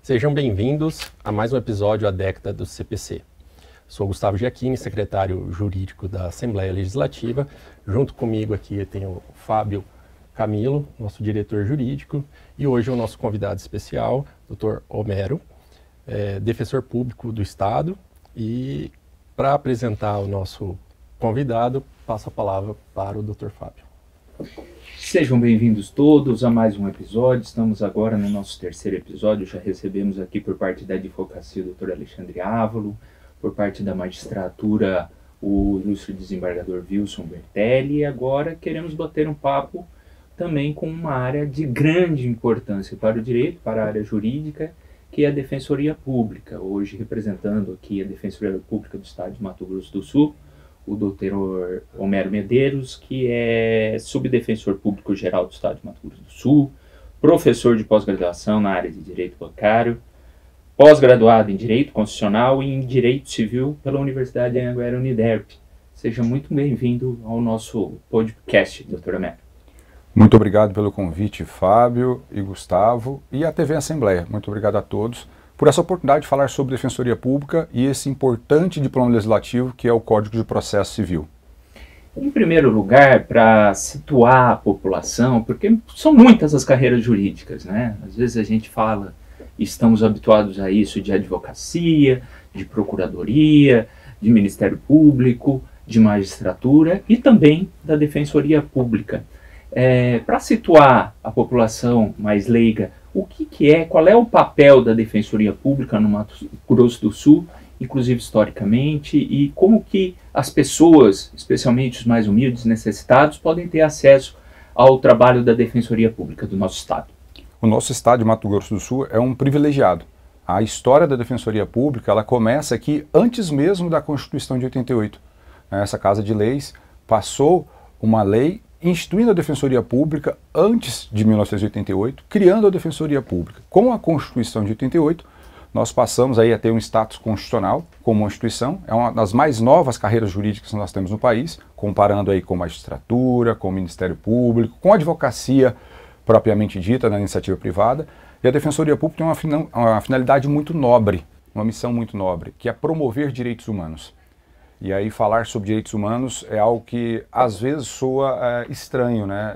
Sejam bem-vindos a mais um episódio A Década do CPC. Sou Gustavo Giacchini, secretário jurídico da Assembleia Legislativa. Junto comigo aqui eu tenho o Fábio Camilo, nosso diretor jurídico, e hoje o nosso convidado especial, Dr. Homero, defensor público do Estado. E para apresentar o nosso convidado, passo a palavra para o Dr. Fábio. Sejam bem-vindos todos a mais um episódio. Estamos agora no nosso terceiro episódio. Já recebemos aqui por parte da advocacia o Dr. Alexandre Ávalo, por parte da magistratura o ilustre desembargador Wilson Bertelli, e agora queremos bater um papo também com uma área de grande importância para o direito, para a área jurídica, que é a Defensoria Pública. Hoje representando aqui a Defensoria Pública do Estado de Mato Grosso do Sul, o Dr. Homero Medeiros, que é subdefensor público geral do Estado de Mato Grosso do Sul, professor de pós-graduação na área de Direito Bancário, pós-graduado em Direito Constitucional e em Direito Civil pela Universidade de Anhanguera Uniderp. Seja muito bem-vindo ao nosso podcast, Dr. Homero. Muito obrigado pelo convite, Fábio e Gustavo, e a TV Assembleia. Muito obrigado a todos por essa oportunidade de falar sobre Defensoria Pública e esse importante diploma legislativo que é o Código de Processo Civil. Em primeiro lugar, para situar a população, porque são muitas as carreiras jurídicas, né? Às vezes a gente fala, estamos habituados a isso, de advocacia, de procuradoria, de Ministério Público, de magistratura e também da Defensoria Pública. Para situar a população mais leiga, qual é o papel da Defensoria Pública no Mato Grosso do Sul, inclusive historicamente, e como que as pessoas, especialmente os mais humildes, necessitados, podem ter acesso ao trabalho da Defensoria Pública do nosso Estado? O nosso Estado de Mato Grosso do Sul é um privilegiado. A história da Defensoria Pública ela começa aqui antes mesmo da Constituição de 88. Essa Casa de Leis passou uma lei instituindo a Defensoria Pública antes de 1988, criando a Defensoria Pública. Com a Constituição de 88, nós passamos aí a ter um status constitucional como uma instituição, é uma das mais novas carreiras jurídicas que nós temos no país, comparando aí com magistratura, com o Ministério Público, com a advocacia propriamente dita na iniciativa privada, e a Defensoria Pública tem uma finalidade muito nobre, uma missão muito nobre, que é promover direitos humanos. E aí falar sobre direitos humanos é algo que às vezes soa estranho, né?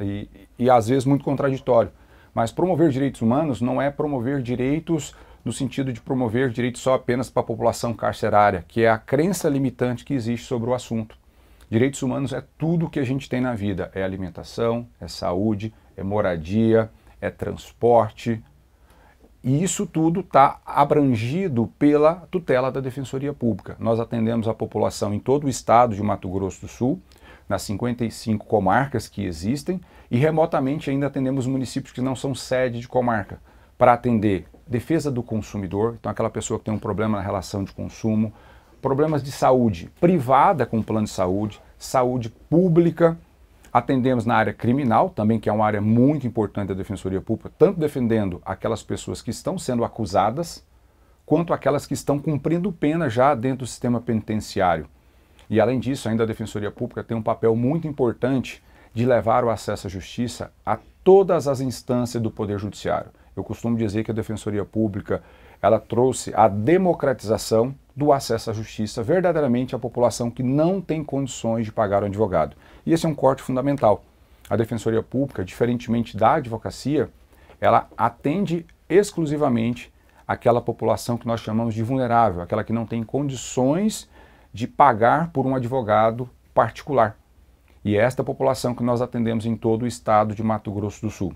E às vezes muito contraditório. Mas promover direitos humanos não é promover direitos no sentido de promover direitos só apenas para a população carcerária, que é a crença limitante que existe sobre o assunto. Direitos humanos é tudo que a gente tem na vida. É alimentação, é saúde, é moradia, é transporte. E isso tudo está abrangido pela tutela da Defensoria Pública. Nós atendemos a população em todo o estado de Mato Grosso do Sul, nas 55 comarcas que existem, e remotamente ainda atendemos municípios que não são sede de comarca, para atender defesa do consumidor, então aquela pessoa que tem um problema na relação de consumo, problemas de saúde privada com plano de saúde, saúde pública. Atendemos na área criminal, também que é uma área muito importante da Defensoria Pública, tanto defendendo aquelas pessoas que estão sendo acusadas, quanto aquelas que estão cumprindo pena já dentro do sistema penitenciário. E além disso, ainda a Defensoria Pública tem um papel muito importante de levar o acesso à justiça a todas as instâncias do Poder Judiciário. Eu costumo dizer que a Defensoria Pública ela trouxe a democratização do acesso à justiça verdadeiramente à população que não tem condições de pagar um advogado. E esse é um corte fundamental. A Defensoria Pública, diferentemente da advocacia, ela atende exclusivamente aquela população que nós chamamos de vulnerável, aquela que não tem condições de pagar por um advogado particular. E é esta população que nós atendemos em todo o estado de Mato Grosso do Sul.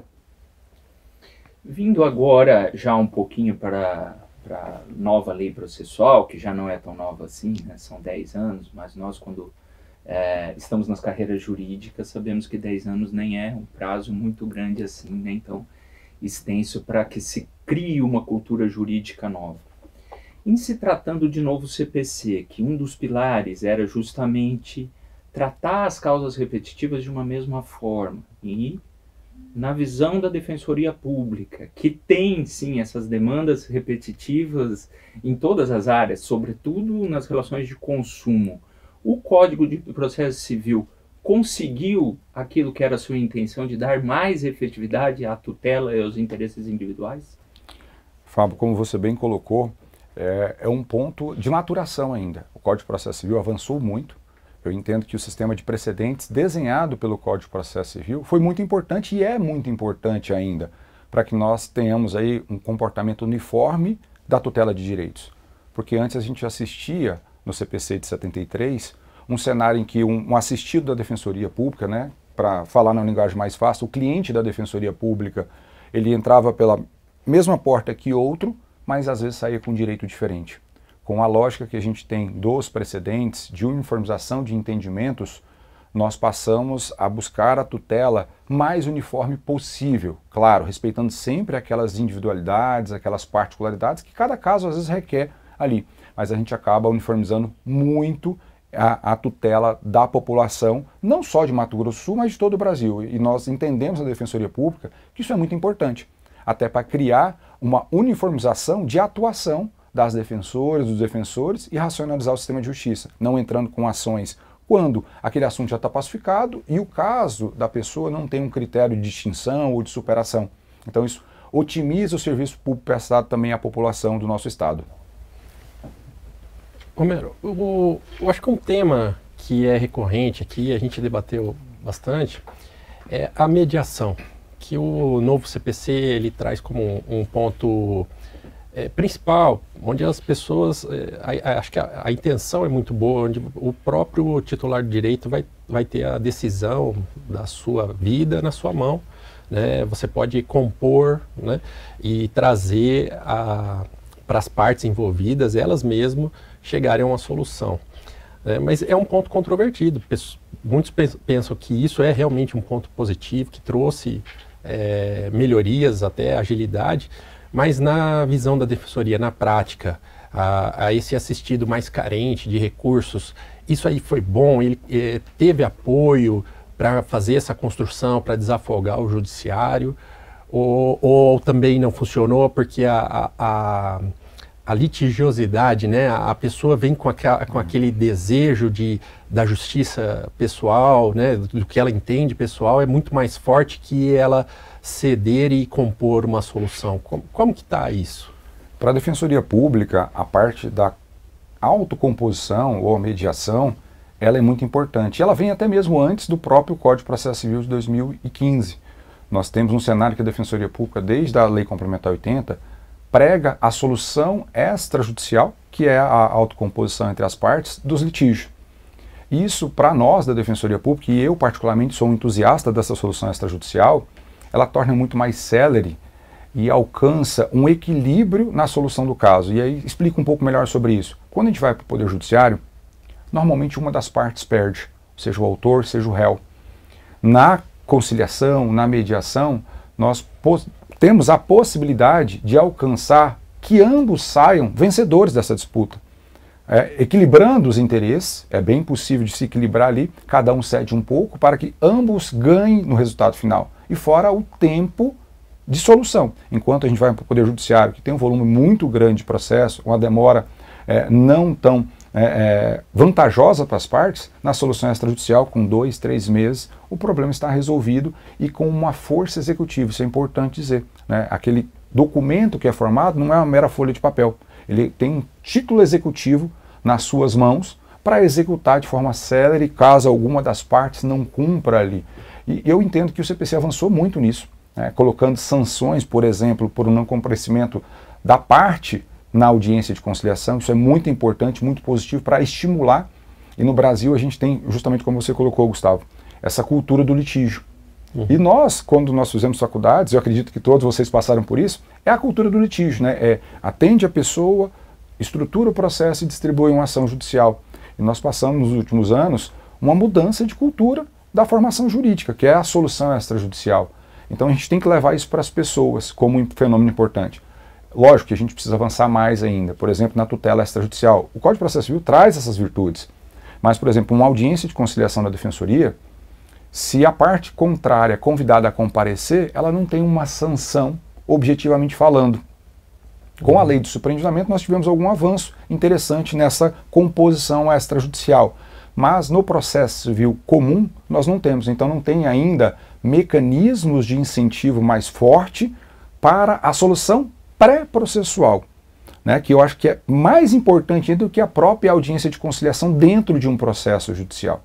Vindo agora já um pouquinho para a nova lei processual, que já não é tão nova assim, né? São 10 anos, mas nós quando estamos nas carreiras jurídicas sabemos que 10 anos nem é um prazo muito grande assim, nem tão extenso para que se crie uma cultura jurídica nova. Em se tratando de novo CPC, que um dos pilares era justamente tratar as causas repetitivas de uma mesma forma, e na visão da Defensoria Pública, que tem sim essas demandas repetitivas em todas as áreas, sobretudo nas relações de consumo, o Código de Processo Civil conseguiu aquilo que era a sua intenção de dar mais efetividade à tutela e aos interesses individuais? Fábio, como você bem colocou, é um ponto de maturação ainda. O Código de Processo Civil avançou muito. Eu entendo que o sistema de precedentes desenhado pelo Código de Processo Civil foi muito importante e é muito importante ainda para que nós tenhamos aí um comportamento uniforme da tutela de direitos. Porque antes a gente assistia no CPC de 73 um cenário em que um assistido da Defensoria Pública, né, para falar na linguagem mais fácil, o cliente da Defensoria Pública, ele entrava pela mesma porta que outro, mas às vezes saía com um direito diferente. Com a lógica que a gente tem dos precedentes, de uniformização de entendimentos, nós passamos a buscar a tutela mais uniforme possível. Claro, respeitando sempre aquelas individualidades, aquelas particularidades que cada caso às vezes requer ali. Mas a gente acaba uniformizando muito a tutela da população, não só de Mato Grosso do Sul, mas de todo o Brasil. E nós entendemos na Defensoria Pública que isso é muito importante, até para criar uma uniformização de atuação das defensoras, dos defensores e racionalizar o sistema de justiça, não entrando com ações quando aquele assunto já está pacificado e o caso da pessoa não tem um critério de distinção ou de superação. Então isso otimiza o serviço público prestado também à população do nosso estado. Romero, eu acho que um tema que é recorrente aqui, a gente debateu bastante, é a mediação, que o novo CPC ele traz como um ponto principal, onde as pessoas, acho que a intenção é muito boa, onde o próprio titular de direito vai ter a decisão da sua vida na sua mão, né? Você pode compor, né, e trazer para as partes envolvidas, elas mesmas chegarem a uma solução. Mas é um ponto controvertido. Muitos pensam que isso é realmente um ponto positivo, que trouxe melhorias, até agilidade, mas na visão da Defensoria, na prática, a esse assistido mais carente de recursos, isso aí foi bom? Ele teve apoio para fazer essa construção, para desafogar o judiciário? Ou também não funcionou porque a litigiosidade, né? A pessoa vem com aquele desejo da justiça pessoal, né? Do que ela entende pessoal, é muito mais forte que ela ceder e compor uma solução. Como que está isso? Para a Defensoria Pública, a parte da autocomposição ou mediação, ela é muito importante. Ela vem até mesmo antes do próprio Código de Processo Civil de 2015. Nós temos um cenário que a Defensoria Pública, desde a Lei Complementar 80, prega a solução extrajudicial, que é a autocomposição entre as partes dos litígios. Isso, para nós da Defensoria Pública, e eu particularmente sou um entusiasta dessa solução extrajudicial, ela torna muito mais célere e alcança um equilíbrio na solução do caso. E aí explico um pouco melhor sobre isso. Quando a gente vai para o Poder Judiciário, normalmente uma das partes perde, seja o autor, seja o réu. Na conciliação, na mediação, nós temos a possibilidade de alcançar que ambos saiam vencedores dessa disputa. Equilibrando os interesses, é bem possível de se equilibrar ali, cada um cede um pouco para que ambos ganhem no resultado final. E fora o tempo de solução. Enquanto a gente vai para o Poder Judiciário, que tem um volume muito grande de processo, uma demora não tão vantajosa para as partes, na solução extrajudicial, com 2, 3 meses, o problema está resolvido e com uma força executiva. Isso é importante dizer, né? Aquele documento que é formado não é uma mera folha de papel. Ele tem um título executivo nas suas mãos para executar de forma célere caso alguma das partes não cumpra ali. E eu entendo que o CPC avançou muito nisso, né? Colocando sanções, por exemplo, por um não comparecimento da parte na audiência de conciliação. Isso é muito importante, muito positivo para estimular. E no Brasil a gente tem, justamente como você colocou, Gustavo, essa cultura do litígio. E nós, quando nós fizemos faculdades, eu acredito que todos vocês passaram por isso, é a cultura do litígio, né? Atende a pessoa, estrutura o processo e distribui uma ação judicial. E nós passamos nos últimos anos uma mudança de cultura da formação jurídica, que é a solução extrajudicial. Então a gente tem que levar isso para as pessoas como um fenômeno importante. Lógico que a gente precisa avançar mais ainda, por exemplo, na tutela extrajudicial. O Código de Processo Civil traz essas virtudes, mas, por exemplo, uma audiência de conciliação da Defensoria, se a parte contrária é convidada a comparecer, ela não tem uma sanção, objetivamente falando. Com a lei de superendividamento, nós tivemos algum avanço interessante nessa composição extrajudicial. Mas no processo civil comum, nós não temos. Então não tem ainda mecanismos de incentivo mais forte para a solução pré-processual, né, que eu acho que é mais importante do que a própria audiência de conciliação dentro de um processo judicial.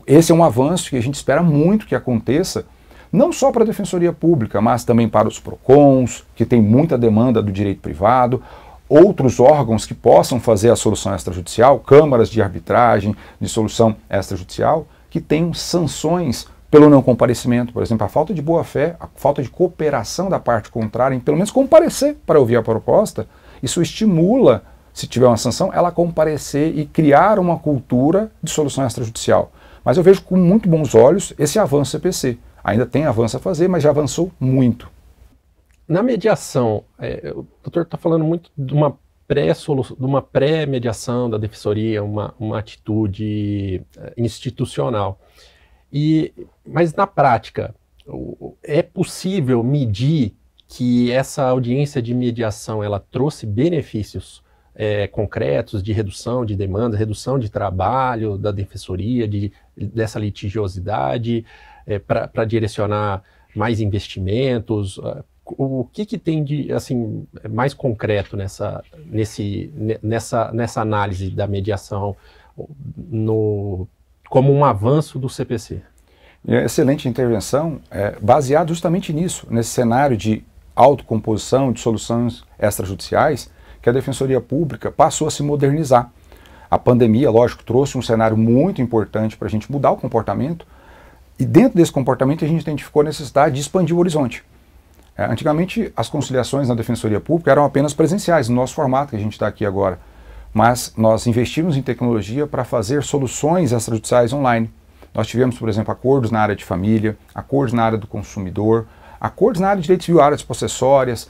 Esse é um avanço que a gente espera muito que aconteça, não só para a Defensoria Pública, mas também para os PROCONs, que tem muita demanda do direito privado, outros órgãos que possam fazer a solução extrajudicial, câmaras de arbitragem, de solução extrajudicial, que tenham sanções pelo não comparecimento, por exemplo, a falta de boa-fé, a falta de cooperação da parte contrária, em pelo menos comparecer para ouvir a proposta. Isso estimula, se tiver uma sanção, ela comparecer e criar uma cultura de solução extrajudicial. Mas eu vejo com muito bons olhos esse avanço CPC. Ainda tem avanço a fazer, mas já avançou muito. Na mediação, o doutor está falando muito de uma pré-mediação da defensoria, uma atitude institucional. Mas na prática, é possível medir que essa audiência de mediação ela trouxe benefícios concretos de redução de demanda, redução de trabalho da defensoria, dessa litigiosidade, para direcionar mais investimentos? O que tem de assim, mais concreto nessa análise da mediação como um avanço do CPC? Excelente intervenção, baseado justamente nisso, nesse cenário de autocomposição, de soluções extrajudiciais, que a Defensoria Pública passou a se modernizar. A pandemia, lógico, trouxe um cenário muito importante para a gente mudar o comportamento, e dentro desse comportamento a gente identificou a necessidade de expandir o horizonte. Antigamente, as conciliações na Defensoria Pública eram apenas presenciais, no nosso formato que a gente está aqui agora. Mas nós investimos em tecnologia para fazer soluções extrajudiciais online. Nós tivemos, por exemplo, acordos na área de família, acordos na área do consumidor, acordos na área de direito civil, áreas possessórias,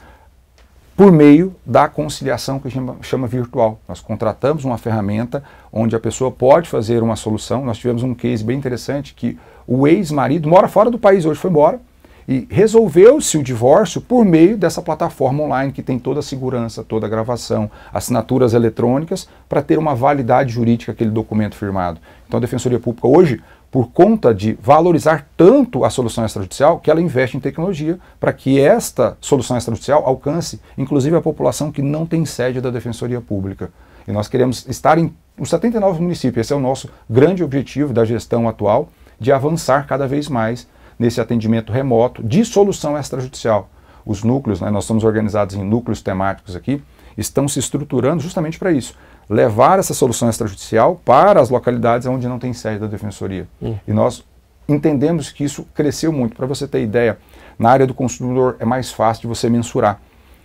por meio da conciliação que a gente chama virtual. Nós contratamos uma ferramenta onde a pessoa pode fazer uma solução. Nós tivemos um case bem interessante que o ex-marido mora fora do país, hoje foi embora, e resolveu-se o divórcio por meio dessa plataforma online que tem toda a segurança, toda a gravação, assinaturas eletrônicas para ter uma validade jurídica aquele documento firmado. Então a Defensoria Pública hoje, por conta de valorizar tanto a solução extrajudicial, que ela investe em tecnologia para que esta solução extrajudicial alcance inclusive a população que não tem sede da Defensoria Pública. E nós queremos estar em os 79 municípios, esse é o nosso grande objetivo da gestão atual, de avançar cada vez mais nesse atendimento remoto de solução extrajudicial. Os núcleos, nós estamos organizados em núcleos temáticos aqui, estão se estruturando justamente para isso. Levar essa solução extrajudicial para as localidades onde não tem sede da Defensoria. E nós entendemos que isso cresceu muito. Para você ter ideia, na área do consumidor é mais fácil de você mensurar.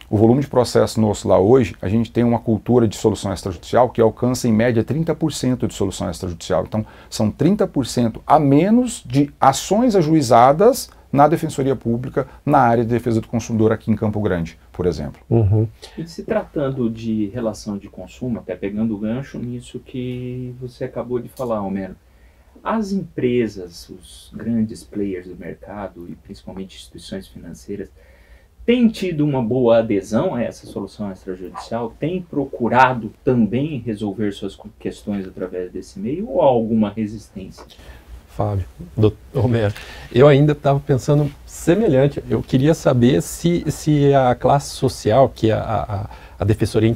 O volume de processo nosso lá hoje, a gente tem uma cultura de solução extrajudicial que alcança em média 30% de solução extrajudicial. Então, são 30% a menos de ações ajuizadas na Defensoria Pública, na área de defesa do consumidor aqui em Campo Grande, por exemplo. E se tratando de relação de consumo, até pegando o gancho nisso que você acabou de falar, Homero, as empresas, os grandes players do mercado e principalmente instituições financeiras, têm tido uma boa adesão a essa solução extrajudicial? Têm procurado também resolver suas questões através desse meio ou há alguma resistência? Fábio, Homero, eu ainda estava pensando semelhante. Eu queria saber se a classe social, que a Defensoria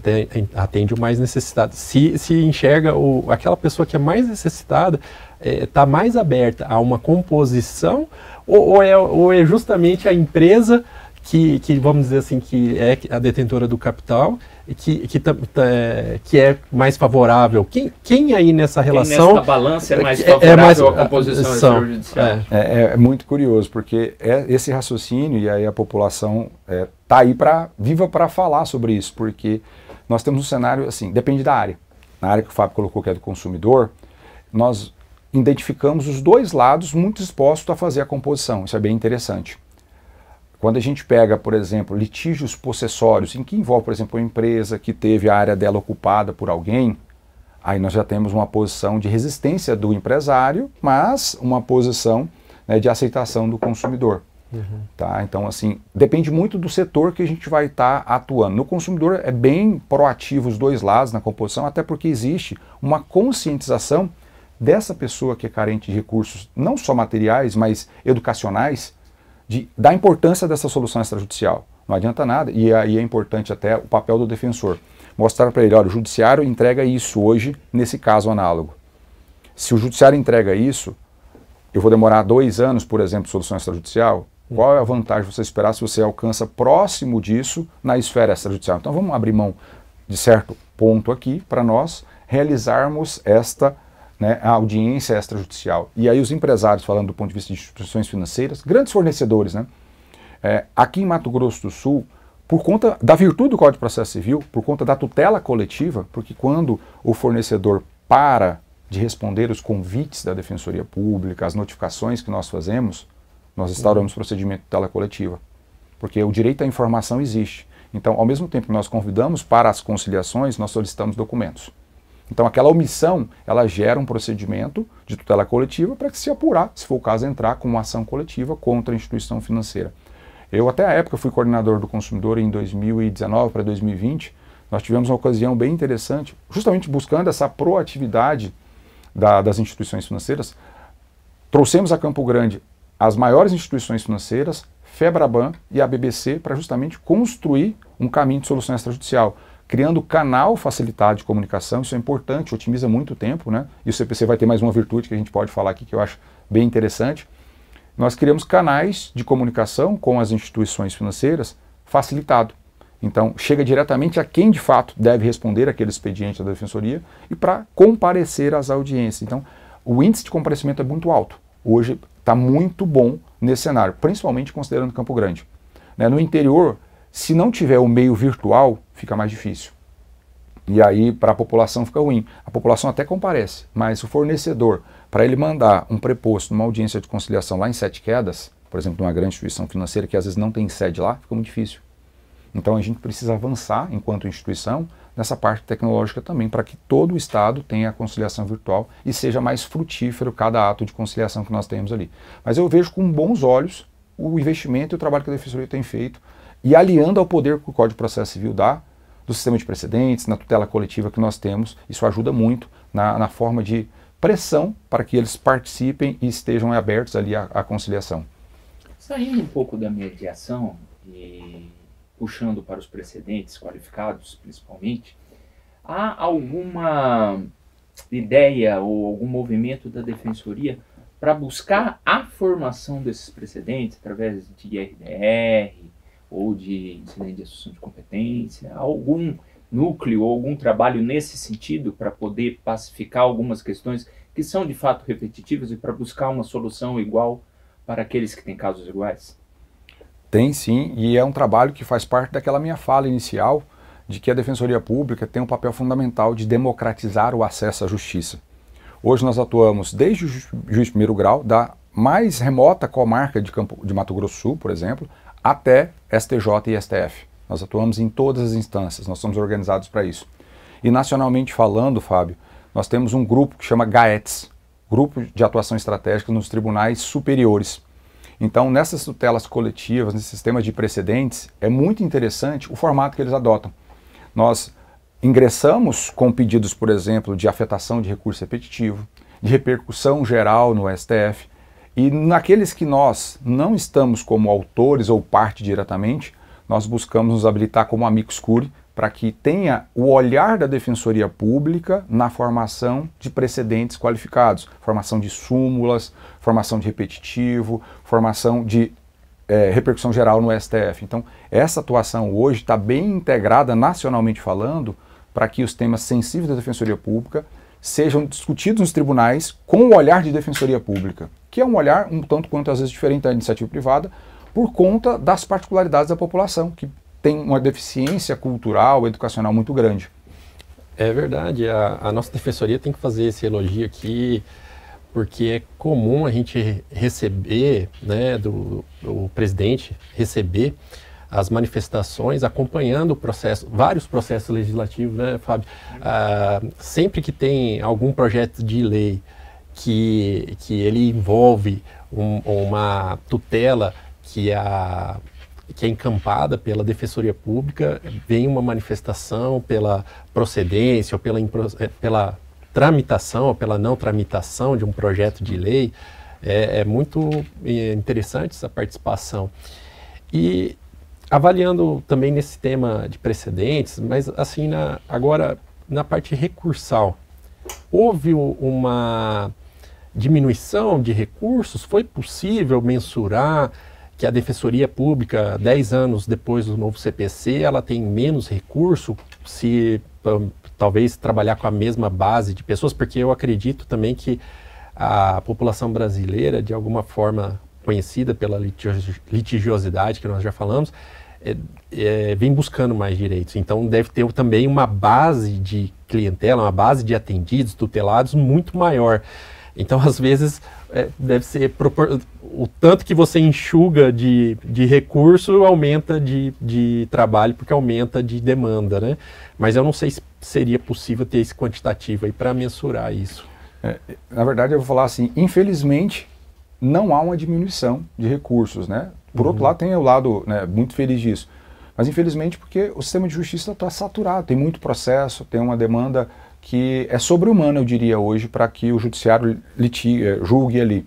atende o mais necessitado, se enxerga aquela pessoa que é mais necessitada, está mais aberta a uma composição ou é justamente a empresa que vamos dizer assim, que é a detentora do capital, que é mais favorável? Quem aí nessa relação... Quem nessa balança é mais favorável à composição extrajudicial? É muito curioso, porque esse raciocínio, e aí a população está aí viva para falar sobre isso, porque nós temos um cenário, assim, depende da área. Na área que o Fábio colocou, que é do consumidor, nós identificamos os dois lados muito expostos a fazer a composição. Isso é bem interessante. Quando a gente pega, por exemplo, litígios possessórios, em que envolve, por exemplo, uma empresa que teve a área dela ocupada por alguém, aí nós já temos uma posição de resistência do empresário, mas uma posição, né, de aceitação do consumidor. Tá? Então, assim, depende muito do setor que a gente vai estar atuando. No consumidor é bem proativo os dois lados na composição, até porque existe uma conscientização dessa pessoa que é carente de recursos, não só materiais, mas educacionais, da importância dessa solução extrajudicial. Não adianta nada, e aí é importante até o papel do defensor. Mostrar para ele, olha, o judiciário entrega isso hoje, nesse caso análogo. Se o judiciário entrega isso, eu vou demorar 2 anos, por exemplo, de solução extrajudicial. Qual é a vantagem de você esperar se você alcança próximo disso na esfera extrajudicial? Então vamos abrir mão de certo ponto aqui para nós realizarmos esta a audiência extrajudicial. E aí os empresários, falando do ponto de vista de instituições financeiras, grandes fornecedores, aqui em Mato Grosso do Sul, por conta da virtude do Código de Processo Civil, por conta da tutela coletiva, porque quando o fornecedor para de responder os convites da Defensoria Pública, as notificações que nós fazemos, nós instauramos procedimento de tutela coletiva, porque o direito à informação existe. Então, ao mesmo tempo que nós convidamos para as conciliações, nós solicitamos documentos. Então, aquela omissão, ela gera um procedimento de tutela coletiva para que se apurar, se for o caso, entrar com uma ação coletiva contra a instituição financeira. Eu, até a época, fui coordenador do consumidor em 2019 para 2020. Nós tivemos uma ocasião bem interessante, justamente buscando essa proatividade das instituições financeiras. Trouxemos a Campo Grande as maiores instituições financeiras, FEBRABAN e a BBC, para justamente construir um caminho de solução extrajudicial, criando canal facilitado de comunicação. Isso é importante, otimiza muito o tempo, E o CPC vai ter mais uma virtude que a gente pode falar aqui, que eu acho bem interessante. Nós criamos canais de comunicação com as instituições financeiras facilitado. Então, chega diretamente a quem de fato deve responder aquele expediente da Defensoria e para comparecer às audiências. Então, o índice de comparecimento é muito alto. Hoje está muito bom nesse cenário, principalmente considerando Campo Grande. No interior, se não tiver o meio virtual, fica mais difícil. E aí, para a população fica ruim. A população até comparece, mas o fornecedor, para ele mandar um preposto numa audiência de conciliação lá em Sete Quedas, por exemplo, numa grande instituição financeira que às vezes não tem sede lá, fica muito difícil. Então a gente precisa avançar, enquanto instituição, nessa parte tecnológica também, para que todo o Estado tenha a conciliação virtual e seja mais frutífero cada ato de conciliação que nós temos ali. Mas eu vejo com bons olhos o investimento e o trabalho que a Defensoria tem feito, e aliando ao poder que o Código de Processo Civil dá, do sistema de precedentes, na tutela coletiva que nós temos. Isso ajuda muito na forma de pressão para que eles participem e estejam abertos ali à conciliação. Saindo um pouco da mediação e puxando para os precedentes qualificados, principalmente, há alguma ideia ou algum movimento da Defensoria para buscar a formação desses precedentes através de IRDR ou de incidente de assunção de competência? Algum núcleo ou algum trabalho nesse sentido para poder pacificar algumas questões que são de fato repetitivas e para buscar uma solução igual para aqueles que têm casos iguais? Tem sim, e é um trabalho que faz parte daquela minha fala inicial de que a Defensoria Pública tem um papel fundamental de democratizar o acesso à justiça. Hoje nós atuamos desde o juiz de primeiro grau, da mais remota comarca de Mato Grosso do Sul, por exemplo, até STJ e STF. Nós atuamos em todas as instâncias, nós somos organizados para isso. E nacionalmente falando, Fábio, nós temos um grupo que chama GAETS, Grupo de Atuação Estratégica nos Tribunais Superiores. Então, nessas tutelas coletivas, nesse sistema de precedentes, é muito interessante o formato que eles adotam. Nós ingressamos com pedidos, por exemplo, de afetação de recurso repetitivo, de repercussão geral no STF, e naqueles que nós não estamos como autores ou parte diretamente, nós buscamos nos habilitar como amicus curiae para que tenha o olhar da Defensoria Pública na formação de precedentes qualificados, formação de súmulas, formação de repetitivo, formação de repercussão geral no STF. Então, essa atuação hoje está bem integrada, nacionalmente falando, para que os temas sensíveis da Defensoria Pública sejam discutidos nos tribunais com o olhar de Defensoria Pública, que é um olhar um tanto quanto às vezes diferente da iniciativa privada, por conta das particularidades da população, que tem uma deficiência cultural, educacional muito grande. É verdade, a nossa Defensoria tem que fazer esse elogio aqui, porque é comum a gente receber, do presidente, receber as manifestações acompanhando o processo, vários processos legislativos, Fábio? Sempre que tem algum projeto de lei que ele envolve uma tutela que é encampada pela Defensoria Pública, vem uma manifestação pela procedência ou pela tramitação ou pela não tramitação de um projeto de lei. É muito interessante essa participação. E avaliando também nesse tema de precedentes, mas assim, agora na parte recursal, houve uma diminuição de recursos? Foi possível mensurar que a Defensoria Pública, 10 anos depois do novo CPC, ela tem menos recurso, se talvez trabalhar com a mesma base de pessoas? Porque eu acredito também que a população brasileira, de alguma forma conhecida pela litigiosidade que nós já falamos, vem buscando mais direitos. Então deve ter também uma base de clientela, uma base de atendidos, tutelados muito maior. Então, às vezes, deve ser o tanto que você enxuga de recurso aumenta de trabalho, porque aumenta de demanda, né? Mas eu não sei se seria possível ter esse quantitativo aí para mensurar isso. Na verdade, eu vou falar assim, infelizmente, não há uma diminuição de recursos, né? Por outro lado, tem o lado, né, muito feliz disso. Mas, infelizmente, porque o sistema de justiça está saturado, tem muito processo, tem uma demanda que é sobre-humana, eu diria hoje, para que o judiciário julgue ali.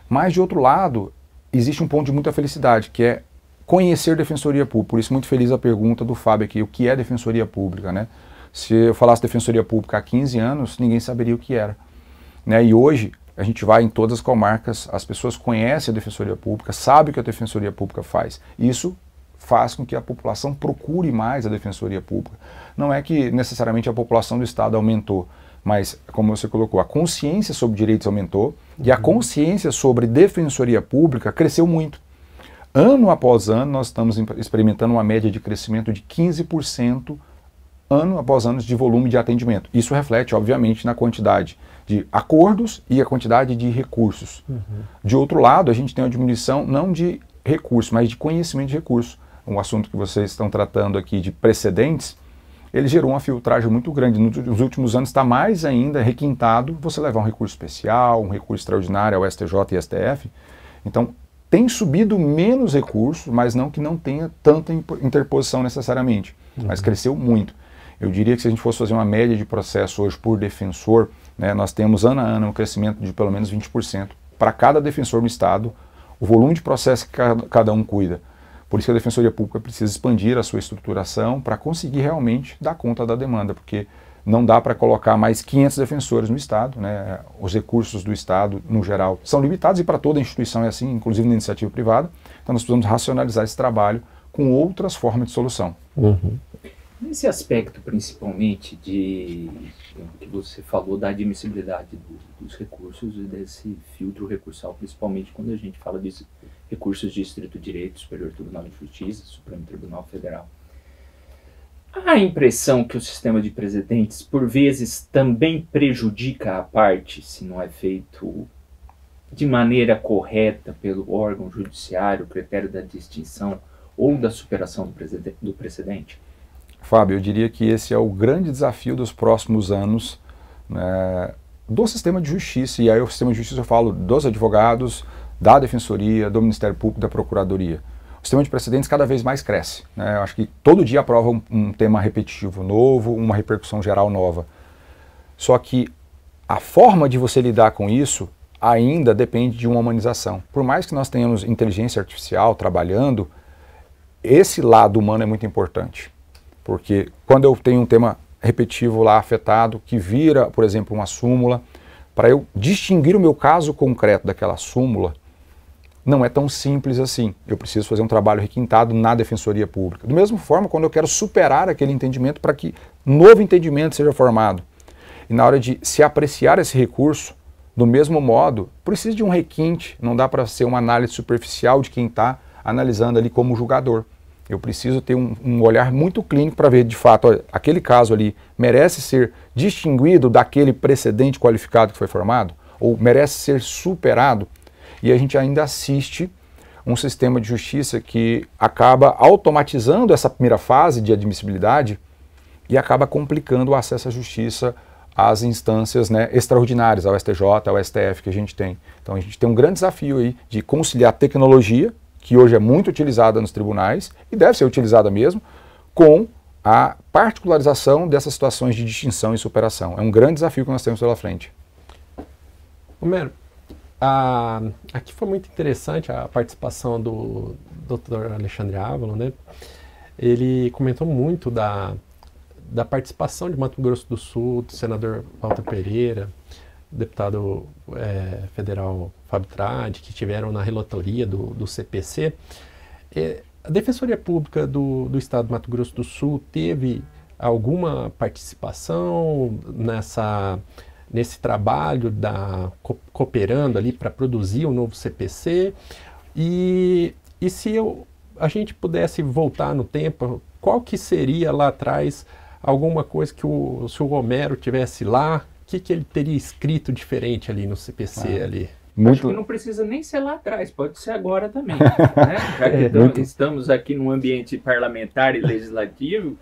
Mas, de outro lado, existe um ponto de muita felicidade, que é conhecer Defensoria Pública. Por isso, muito feliz a pergunta do Fábio aqui, o que é Defensoria Pública, né? Se eu falasse Defensoria Pública há 15 anos, ninguém saberia o que era, né? E hoje, a gente vai em todas as comarcas, as pessoas conhecem a Defensoria Pública, sabem o que a Defensoria Pública faz. Isso faz com que a população procure mais a Defensoria Pública. Não é que necessariamente a população do Estado aumentou, mas, como você colocou, a consciência sobre direitos aumentou e a consciência sobre Defensoria Pública cresceu muito. Ano após ano, nós estamos experimentando uma média de crescimento de 15% ano após ano de volume de atendimento. Isso reflete, obviamente, na quantidade de acordos e a quantidade de recursos. De outro lado, a gente tem uma diminuição não de recursos, mas de conhecimento de recursos. Um assunto que vocês estão tratando aqui de precedentes, ele gerou uma filtragem muito grande. Nos últimos anos está mais ainda requintado você levar um recurso especial, um recurso extraordinário ao STJ e STF. Então, tem subido menos recursos, mas não que não tenha tanta interposição necessariamente, mas cresceu muito. Eu diria que se a gente fosse fazer uma média de processo hoje por defensor, né, nós temos ano a ano um crescimento de pelo menos 20% para cada defensor no Estado, o volume de processo que cada um cuida. Por isso que a Defensoria Pública precisa expandir a sua estruturação para conseguir realmente dar conta da demanda, porque não dá para colocar mais 500 defensores no Estado, né? Os recursos do Estado, no geral, são limitados e para toda instituição é assim, inclusive na iniciativa privada. Então nós precisamos racionalizar esse trabalho com outras formas de solução. Nesse aspecto, principalmente, que você falou da admissibilidade dos recursos e desse filtro recursal, principalmente quando a gente fala de recursos de estrito direito, Superior Tribunal de Justiça, Supremo Tribunal Federal. Há a impressão que o sistema de precedentes, por vezes, também prejudica a parte, se não é feito de maneira correta pelo órgão judiciário, o critério da distinção ou da superação do precedente? Fábio, eu diria que esse é o grande desafio dos próximos anos, né, do sistema de justiça, e aí o sistema de justiça eu falo dos advogados, da Defensoria, do Ministério Público, da Procuradoria. O sistema de precedentes cada vez mais cresce, né? Eu acho que todo dia aprova um tema repetitivo novo, uma repercussão geral nova. Só que a forma de você lidar com isso ainda depende de uma humanização. Por mais que nós tenhamos inteligência artificial trabalhando, esse lado humano é muito importante. Porque quando eu tenho um tema repetitivo lá afetado, que vira, por exemplo, uma súmula, para eu distinguir o meu caso concreto daquela súmula, não é tão simples assim. Eu preciso fazer um trabalho requintado na Defensoria Pública. Da mesma forma, quando eu quero superar aquele entendimento para que novo entendimento seja formado. E na hora de se apreciar esse recurso, do mesmo modo, precisa de um requinte, não dá para ser uma análise superficial de quem está analisando ali como julgador. Eu preciso ter um olhar muito clínico para ver, de fato, olha, aquele caso ali merece ser distinguido daquele precedente qualificado que foi formado? Ou merece ser superado? E a gente ainda assiste um sistema de justiça que acaba automatizando essa primeira fase de admissibilidade e acaba complicando o acesso à justiça às instâncias, né, extraordinárias, ao STJ, ao STF que a gente tem. Então a gente tem um grande desafio aí de conciliar tecnologia, que hoje é muito utilizada nos tribunais, e deve ser utilizada mesmo, com a particularização dessas situações de distinção e superação. É um grande desafio que nós temos pela frente. Homero, aqui foi muito interessante a participação do Dr. Alexandre Ávalo, né? Ele comentou muito da participação de Mato Grosso do Sul, do senador Walter Pereira, deputado federal Fábio Tradi, que estiveram na relatoria do CPC. A Defensoria Pública do Estado do Mato Grosso do Sul teve alguma participação nesse trabalho cooperando ali para produzir o novo CPC? E se a gente pudesse voltar no tempo, qual que seria lá atrás alguma coisa que se o Homero tivesse lá, o que ele teria escrito diferente ali no CPC ali? Acho que não precisa nem ser lá atrás, pode ser agora também. Né? Já que estamos aqui num ambiente parlamentar e legislativo,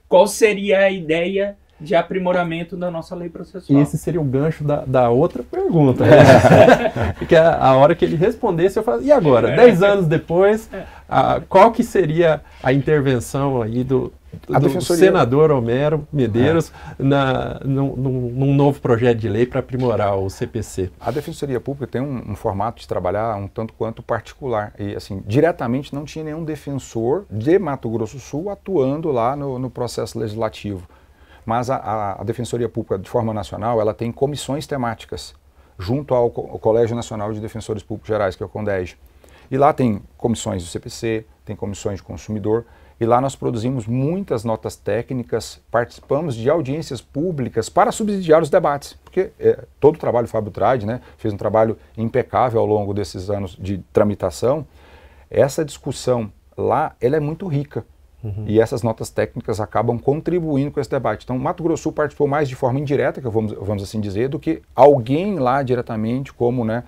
qual seria a ideia de aprimoramento da nossa lei processual? Esse seria o gancho da outra pergunta. Porque a hora que ele respondesse, eu falo, e agora? 10 anos depois, qual que seria a intervenção aí do senador Homero Medeiros num novo projeto de lei para aprimorar o CPC? A Defensoria Pública tem um formato de trabalhar um tanto quanto particular. E, assim, diretamente não tinha nenhum defensor de Mato Grosso do Sul atuando lá no processo legislativo. Mas a Defensoria Pública, de forma nacional, ela tem comissões temáticas, junto ao Colégio Nacional de Defensores Públicos Gerais, que é o CONDEG. E lá tem comissões do CPC, tem comissões de consumidor, e lá nós produzimos muitas notas técnicas, participamos de audiências públicas para subsidiar os debates, porque todo o trabalho do Fábio Tradi, né, fez um trabalho impecável ao longo desses anos de tramitação. Essa discussão lá, ela é muito rica. E essas notas técnicas acabam contribuindo com esse debate. Então, Mato Grosso do Sul participou mais de forma indireta, que vamos assim dizer, do que alguém lá diretamente, como, né,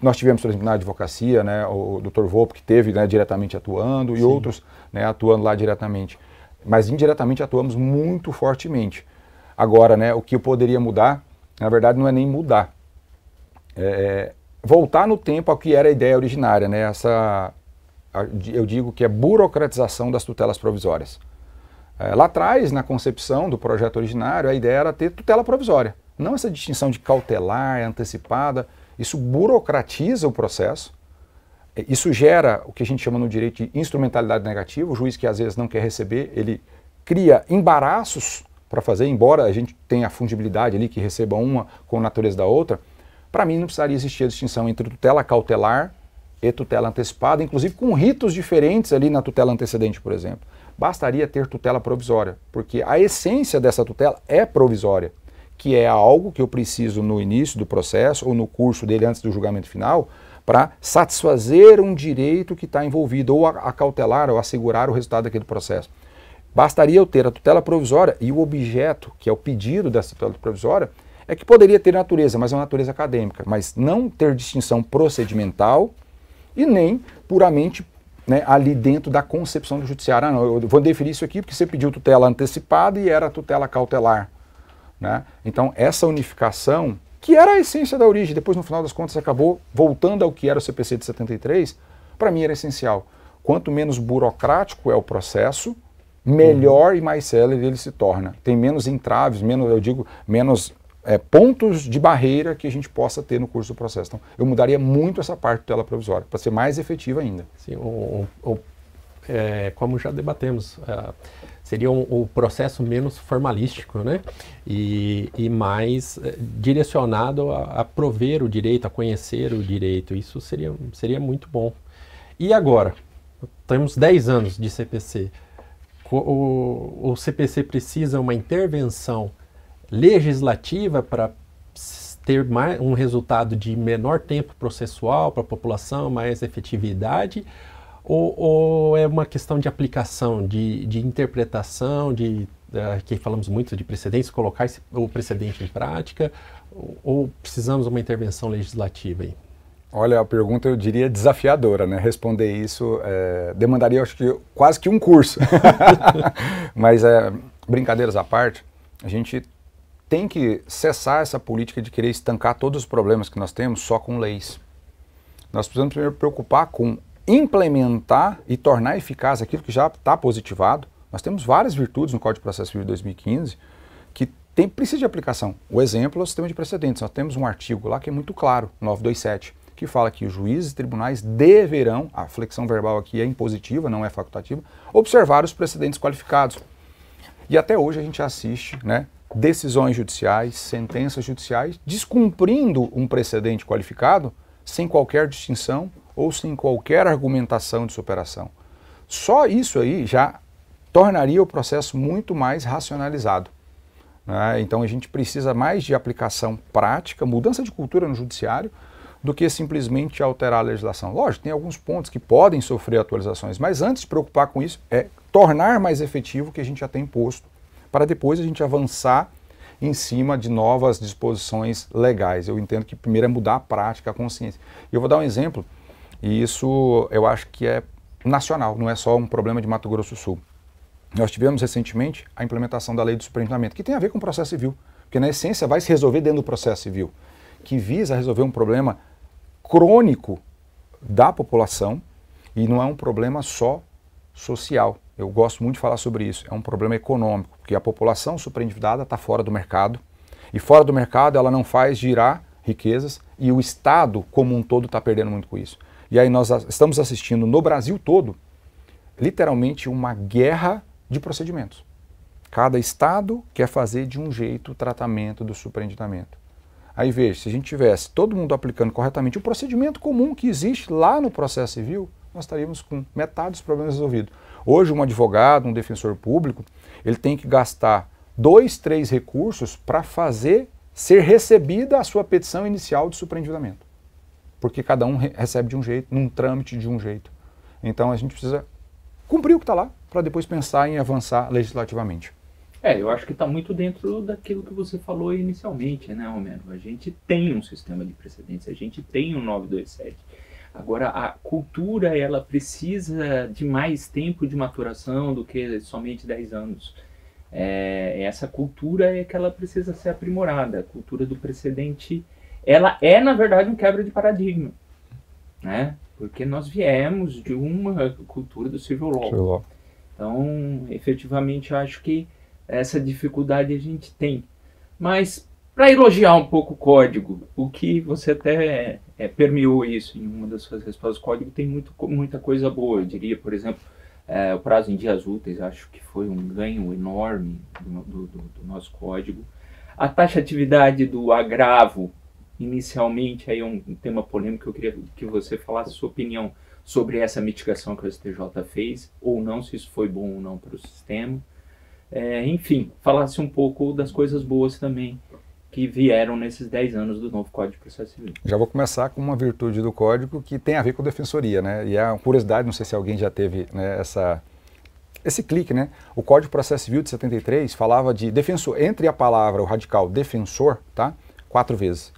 nós tivemos, por exemplo, na advocacia, né, o Dr. Volpe, que teve, né, diretamente atuando, e outros, né, atuando lá diretamente. Mas indiretamente atuamos muito fortemente. Agora, né, o que eu poderia mudar, na verdade, não é nem mudar. Voltar no tempo ao que era a ideia originária, né, eu digo que é burocratização das tutelas provisórias. Lá atrás, na concepção do projeto originário, a ideia era ter tutela provisória. Não essa distinção de cautelar, antecipada. Isso burocratiza o processo. Isso gera o que a gente chama no direito de instrumentalidade negativa. O juiz que às vezes não quer receber, ele cria embaraços para fazer, embora a gente tenha a fungibilidade ali, que receba uma com a natureza da outra. Para mim não precisaria existir a distinção entre tutela cautelar e tutela antecipada, inclusive com ritos diferentes ali na tutela antecedente, por exemplo. Bastaria ter tutela provisória, porque a essência dessa tutela é provisória, que é algo que eu preciso no início do processo ou no curso dele antes do julgamento final para satisfazer um direito que está envolvido ou a cautelar ou assegurar o resultado daquele processo. Bastaria eu ter a tutela provisória e o objeto, que é o pedido dessa tutela provisória, é que poderia ter natureza, mas é uma natureza acadêmica, mas não ter distinção procedimental e nem puramente, né, ali dentro da concepção do judiciário. Ah, não, eu vou definir isso aqui porque você pediu tutela antecipada e era tutela cautelar. Né? Então, essa unificação, que era a essência da origem, depois no final das contas acabou voltando ao que era o CPC de 73, para mim era essencial. Quanto menos burocrático é o processo, melhor e mais célere ele se torna. Tem menos entraves, menos pontos de barreira que a gente possa ter no curso do processo. Então, eu mudaria muito essa parte da tutela provisória, para ser mais efetiva ainda. Sim, como já debatemos, seria o processo menos formalístico, né? E mais direcionado a prover o direito, a conhecer o direito. Isso seria muito bom. E agora? Temos 10 anos de CPC. O CPC precisa uma intervenção legislativa para ter um resultado de menor tempo processual para a população, mais efetividade, ou é uma questão de aplicação, de interpretação, que falamos muito de precedentes, colocar o precedente em prática, ou precisamos de uma intervenção legislativa aí? Olha, a pergunta eu diria desafiadora, né? Responder isso demandaria, acho que, quase que um curso. Mas, brincadeiras à parte, a gente tem que cessar essa política de querer estancar todos os problemas que nós temos só com leis. Nós precisamos primeiro preocupar com implementar e tornar eficaz aquilo que já está positivado. Nós temos várias virtudes no Código de Processo Civil de 2015 que precisa de aplicação. O exemplo é o sistema de precedentes. Nós temos um artigo lá que é muito claro, 927, que fala que os juízes e tribunais deverão, a flexão verbal aqui é impositiva, não é facultativa, observar os precedentes qualificados. E até hoje a gente assiste, né, decisões judiciais, sentenças judiciais, descumprindo um precedente qualificado sem qualquer distinção ou sem qualquer argumentação de superação. Só isso aí já tornaria o processo muito mais racionalizado, né? Então a gente precisa mais de aplicação prática, mudança de cultura no judiciário, do que simplesmente alterar a legislação. Lógico, tem alguns pontos que podem sofrer atualizações, mas antes de preocupar com isso, é tornar mais efetivo o que a gente já tem posto, para depois a gente avançar em cima de novas disposições legais. Eu entendo que primeiro é mudar a prática, a consciência. E eu vou dar um exemplo, e isso eu acho que é nacional, não é só um problema de Mato Grosso do Sul. Nós tivemos recentemente a implementação da lei do superintendimento, que tem a ver com o processo civil, porque na essência vai se resolver dentro do processo civil, que visa resolver um problema crônico da população e não é um problema só social. Eu gosto muito de falar sobre isso. É um problema econômico, porque a população superendividada está fora do mercado e fora do mercado ela não faz girar riquezas e o Estado como um todo está perdendo muito com isso. E aí nós estamos assistindo no Brasil todo, literalmente uma guerra de procedimentos. Cada Estado quer fazer de um jeito o tratamento do superendividamento. Aí veja, se a gente tivesse todo mundo aplicando corretamente o procedimento comum que existe lá no processo civil, nós estaríamos com metade dos problemas resolvidos. Hoje um advogado, um defensor público, ele tem que gastar 2, 3 recursos para fazer ser recebida a sua petição inicial de superendividamento. Porque cada um recebe de um jeito, num trâmite de um jeito. Então a gente precisa cumprir o que está lá, para depois pensar em avançar legislativamente. Eu acho que está muito dentro daquilo que você falou inicialmente, né, Romero? A gente tem um sistema de precedentes, a gente tem um 927. Agora, a cultura, ela precisa de mais tempo de maturação do que somente 10 anos. Essa cultura é que ela precisa ser aprimorada. A cultura do precedente, ela é, na verdade, um quebra de paradigma, né? Porque nós viemos de uma cultura do civil law. Então, efetivamente, eu acho que essa dificuldade a gente tem. Mas, para elogiar um pouco o código, o que você até permeou isso em uma das suas respostas, o código tem muita coisa boa. Eu diria, por exemplo, o prazo em dias úteis, acho que foi um ganho enorme do nosso código. A taxatividade do agravo, inicialmente, aí é um tema polêmico, eu queria que você falasse a sua opinião sobre essa mitigação que o STJ fez, ou não, se isso foi bom ou não para o sistema. Enfim, falasse um pouco das coisas boas também que vieram nesses 10 anos do novo Código de Processo Civil. Já vou começar com uma virtude do Código que tem a ver com a defensoria, né? E é uma curiosidade, não sei se alguém já teve, né, esse clique, né? O Código de Processo Civil de 73 falava de defensor, entre a palavra, o radical defensor, tá? 4 vezes.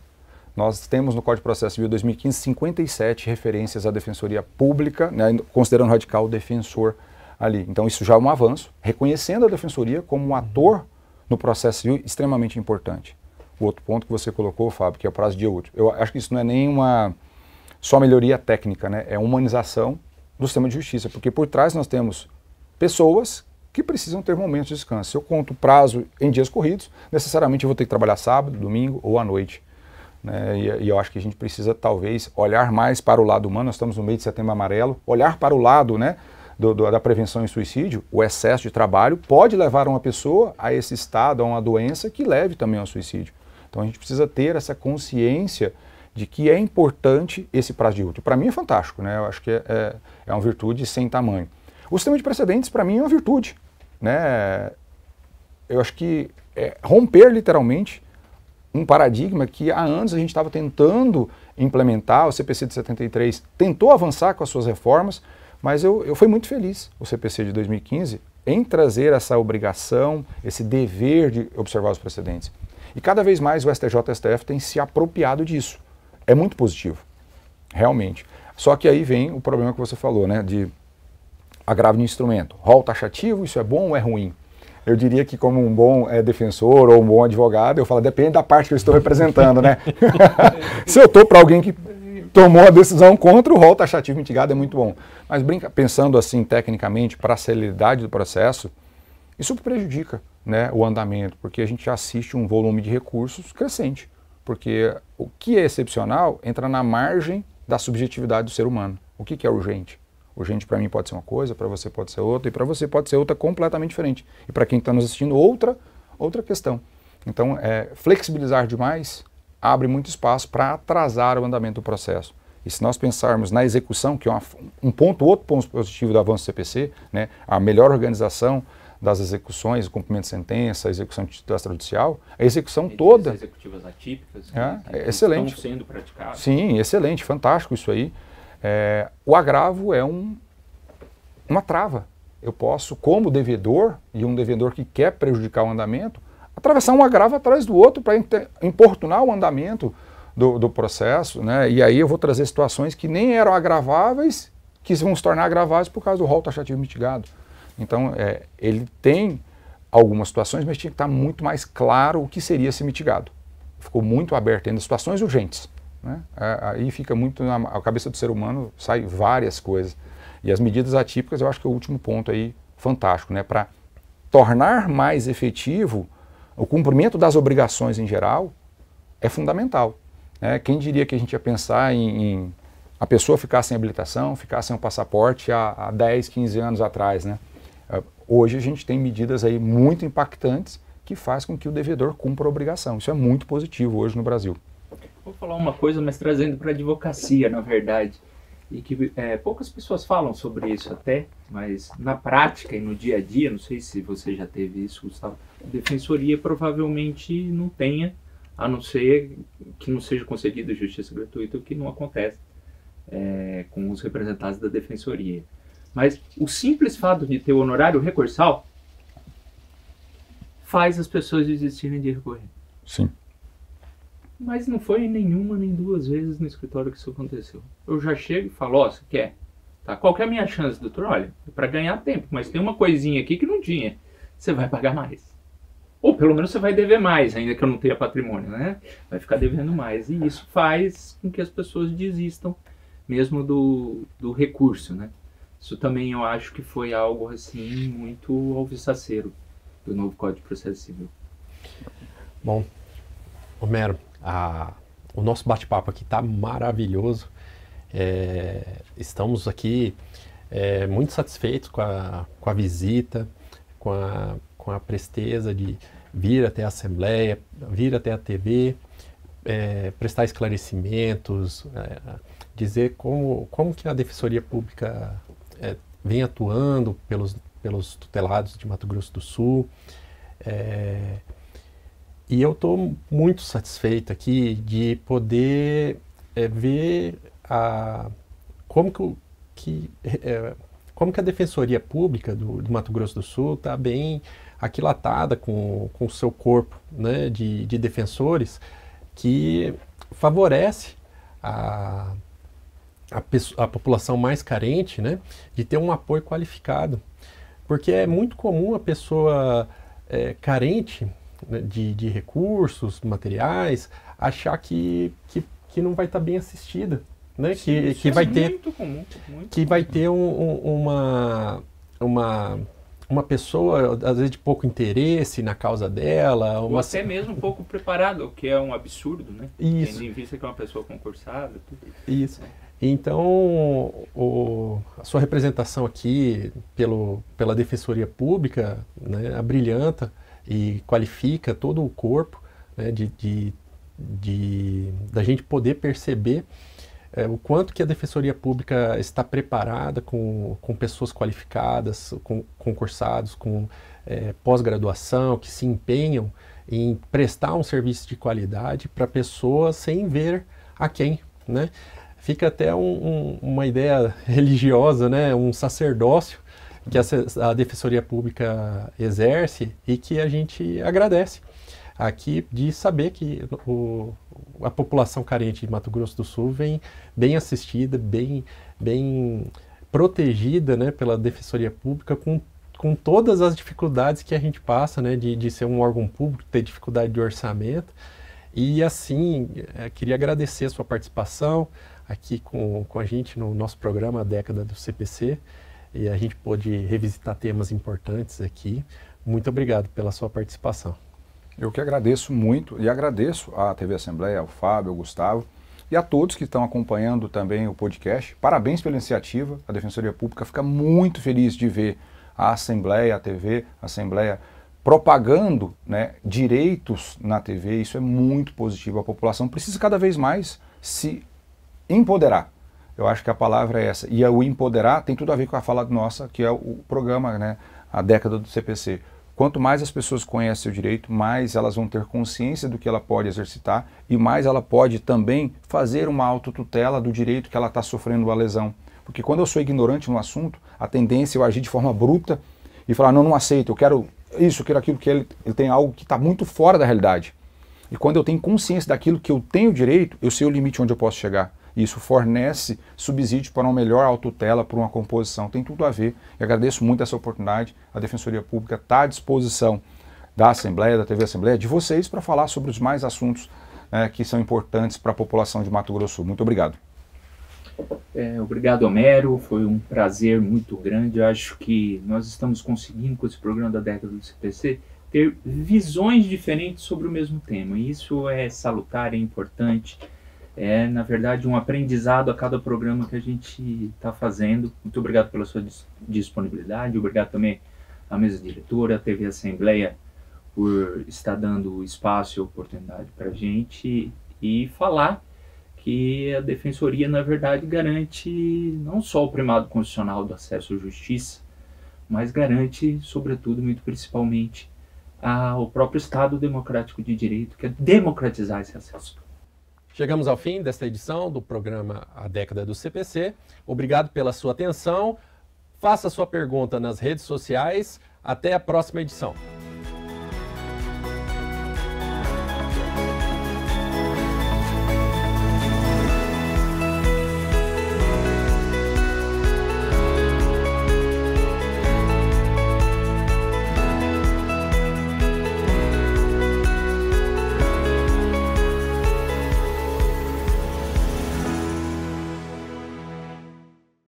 Nós temos no Código de Processo Civil 2015 57 referências à defensoria pública, né, considerando o radical defensor ali. Então isso já é um avanço, reconhecendo a defensoria como um ator no processo civil extremamente importante. O outro ponto que você colocou, Fábio, que é o prazo de dia útil. Eu acho que isso não é nem só melhoria técnica, né? É humanização do sistema de justiça, porque por trás nós temos pessoas que precisam ter momentos de descanso. Se eu conto prazo em dias corridos, necessariamente eu vou ter que trabalhar sábado, domingo ou à noite. Né? E eu acho que a gente precisa talvez olhar mais para o lado humano. Nós estamos no mês de Setembro Amarelo, olhar para o lado, né, da prevenção em suicídio. O excesso de trabalho pode levar uma pessoa a esse estado, a uma doença que leve também ao suicídio. Então a gente precisa ter essa consciência de que é importante esse prazo de útil. Para mim é fantástico, né? Eu acho que é uma virtude sem tamanho. O sistema de precedentes, para mim, é uma virtude, né? Eu acho que é romper literalmente um paradigma que há anos a gente estava tentando implementar. O CPC de 73 tentou avançar com as suas reformas, mas eu fui muito feliz, o CPC de 2015, em trazer essa obrigação, esse dever de observar os precedentes. E cada vez mais o STJ e o STF têm se apropriado disso. É muito positivo, realmente. Só que aí vem o problema que você falou, né, de agravo de instrumento. Rol taxativo, isso é bom ou é ruim? Eu diria que como um bom defensor ou um bom advogado, eu falo, depende da parte que eu estou representando, né? Se eu estou para alguém que tomou a decisão contra, o rol taxativo mitigado é muito bom. Mas pensando assim tecnicamente para a celeridade do processo, isso prejudica. né, o andamento, porque a gente assiste um volume de recursos crescente, porque o que é excepcional entra na margem da subjetividade do ser humano. O que é urgente? Urgente para mim pode ser uma coisa, para você pode ser outra, e para você pode ser outra completamente diferente. E para quem está nos assistindo, outra questão. Então, flexibilizar demais abre muito espaço para atrasar o andamento do processo. E se nós pensarmos na execução, que é outro ponto positivo do avanço do CPC, né, a melhor organização das execuções, o cumprimento de sentença, a execução extrajudicial, a execução toda... As executivas atípicas é excelente. Estão sendo praticadas. Sim, excelente, fantástico isso aí. O agravo é uma trava. Eu posso, como devedor, e um devedor que quer prejudicar o andamento, atravessar um agravo atrás do outro para importunar o andamento do processo, né? E aí eu vou trazer situações que nem eram agraváveis, que vão se tornar agraváveis por causa do rol taxativo mitigado. Então, ele tem algumas situações, mas tinha que estar muito mais claro o que seria esse mitigado. Ficou muito aberto ainda, situações urgentes, né? Aí fica muito na cabeça do ser humano, sai várias coisas. E as medidas atípicas, eu acho que é o último ponto aí fantástico, né? Para tornar mais efetivo o cumprimento das obrigações em geral é fundamental. Quem diria que a gente ia pensar em a pessoa ficar sem habilitação, ficar sem um passaporte há 10, 15 anos atrás, né? Hoje a gente tem medidas aí muito impactantes que faz com que o devedor cumpra a obrigação. Isso é muito positivo hoje no Brasil. Vou falar uma coisa, mas trazendo para a advocacia, na verdade, e que poucas pessoas falam sobre isso até, mas na prática e no dia a dia, não sei se você já teve isso, Gustavo, a defensoria provavelmente não tenha, a não ser que não seja concedida justiça gratuita, o que não acontece com os representantes da defensoria. Mas o simples fato de ter o honorário recursal faz as pessoas desistirem de recorrer. Sim. Mas não foi nenhuma nem duas vezes no escritório que isso aconteceu. Eu já chego e falo, ó, você quer? Tá, qual que é a minha chance, doutor? Olha, é para ganhar tempo, mas tem uma coisinha aqui que não tinha. Você vai pagar mais. Ou pelo menos você vai dever mais, ainda que eu não tenha patrimônio, né? Vai ficar devendo mais. E isso faz com que as pessoas desistam mesmo do recurso, né? Isso também eu acho que foi algo assim muito alvissaceiro do novo Código de Processo Civil. Bom, Homero, o nosso bate-papo aqui está maravilhoso. Estamos aqui muito satisfeitos com a visita, com a presteza de vir até a Assembleia, vir até a TV, prestar esclarecimentos, dizer como que a Defensoria Pública vem atuando pelos tutelados de Mato Grosso do Sul. E eu estou muito satisfeito aqui de poder ver como que a Defensoria Pública do Mato Grosso do Sul está bem aquilatada com o seu corpo, né, de defensores, que favorece a população mais carente, né, de ter um apoio qualificado. Porque é muito comum a pessoa carente, né, de recursos materiais achar que não vai estar bem assistida, né? Sim, que vai ter muito comum, vai ter uma pessoa às vezes de pouco interesse na causa dela, ou até mesmo um pouco preparado, o que é um absurdo, né? Isso. Tendo em vista que é uma pessoa concursada. Tudo. Isso. Então, a sua representação aqui pela Defensoria Pública, né, abrilhanta e qualifica todo o corpo, né, da gente poder perceber o quanto que a Defensoria Pública está preparada com pessoas qualificadas, com concursados, com pós-graduação, que se empenham em prestar um serviço de qualidade para pessoas sem ver a quem, né? Fica até uma ideia religiosa, né? Um sacerdócio que a Defensoria Pública exerce e que a gente agradece aqui de saber que a população carente de Mato Grosso do Sul vem bem assistida, bem protegida, né, pela Defensoria Pública com todas as dificuldades que a gente passa, né, de ser um órgão público, ter dificuldade de orçamento. E assim, queria agradecer a sua participação aqui com a gente no nosso programa A Década do CPC, e a gente pôde revisitar temas importantes aqui, Muito obrigado pela sua participação. Eu que agradeço muito e agradeço à TV Assembleia, ao Fábio, ao Gustavo e a todos que estão acompanhando também o podcast. Parabéns pela iniciativa. A Defensoria Pública fica muito feliz de ver a Assembleia, a TV, a Assembleia propagando, né, direitos na TV. Isso é muito positivo. A população precisa cada vez mais se empoderar. Eu acho que a palavra é essa. E o empoderar tem tudo a ver com a fala nossa, que é o programa, né, a década do CPC. Quanto mais as pessoas conhecem seu direito, mais elas vão ter consciência do que ela pode exercitar e mais ela pode também fazer uma autotutela do direito que ela está sofrendo a lesão. Porque quando eu sou ignorante no assunto, a tendência é eu agir de forma bruta e falar, não aceito, eu quero isso, eu quero aquilo, que ele tem algo que está muito fora da realidade. E quando eu tenho consciência daquilo que eu tenho direito, eu sei o limite onde eu posso chegar. E isso fornece subsídio para uma melhor autotutela, para uma composição. Tem tudo a ver. Eu agradeço muito essa oportunidade. A Defensoria Pública está à disposição da Assembleia, da TV Assembleia, de vocês, para falar sobre os mais assuntos que são importantes para a população de Mato Grosso do Sul. Muito obrigado. Obrigado, Homero. Foi um prazer muito grande. Eu acho que nós estamos conseguindo, com esse programa da década do CPC, ter visões diferentes sobre o mesmo tema. E isso é salutar, é importante. É, na verdade, um aprendizado a cada programa que a gente está fazendo. Muito obrigado pela sua disponibilidade. Obrigado também à mesa diretora, à TV Assembleia, por estar dando espaço e oportunidade para a gente e falar que a Defensoria, na verdade, garante não só o primado constitucional do acesso à justiça, mas garante, sobretudo, muito principalmente, o próprio Estado democrático de direito, que é democratizar esse acesso. Chegamos ao fim desta edição do programa A Década do CPC. Obrigado pela sua atenção. Faça sua pergunta nas redes sociais. Até a próxima edição.